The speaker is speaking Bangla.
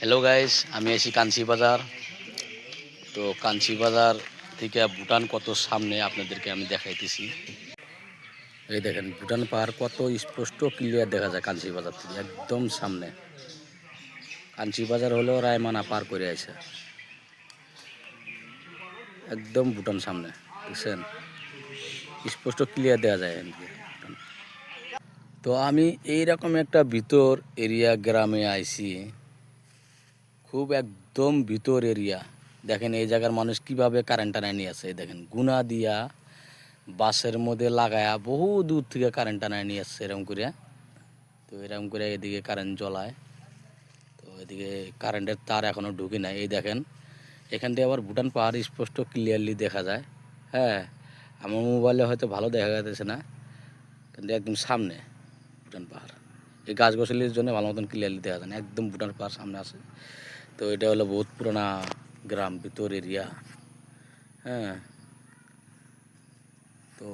হ্যালো গাইস, আমি আছি কাঞ্চি বাজার। তো কাঞ্চি বাজার থেকে ভুটান কত সামনে আপনাদেরকে আমি দেখাইতেছি। এই দেখেন ভুটান পাহাড় কত স্পষ্ট ক্লিয়ার দেখা যায় কাঞ্চি বাজার থেকে একদম সামনে। কাঞ্চি বাজার হলো রায়মানা পার করে আছে, একদম ভুটান সামনে দেখছেন, স্পষ্ট ক্লিয়ার দেখা যায় এখান থেকে ভুটান। তো আমি এইরকম একটা ভিতর এরিয়া গ্রামে আইছি, খুব একদম ভিতর এরিয়া। দেখেন এই জায়গার মানুষ কিভাবে কারেন্ট টানায় নিয়ে আসে, দেখেন গুনা দিয়া বাসের মধ্যে লাগায়া বহু দূর থেকে কারেন্ট টানায় নিয়ে আসছে এরকম করে। তো এরকম করে এদিকে কারেন্ট জ্বলায়। তো এদিকে কারেন্টের তার এখনও ঢুকে নাই। এই দেখেন এখান থেকে আবার ভুটান পাহাড় স্পষ্ট ক্লিয়ারলি দেখা যায়। হ্যাঁ, আমার মোবাইলে হয়তো ভালো দেখা যাচ্ছে না, কিন্তু একদম সামনে ভুটান পাহাড়। এই গাছ গাছালির জন্য ভালো মতন ক্লিয়ারলি দেখা যায় না, একদম ভুটান পাহাড় সামনে আছে। তো এটা হলো বহুত পুরোনো গ্রাম, ভিতর এরিয়া। হ্যাঁ, তো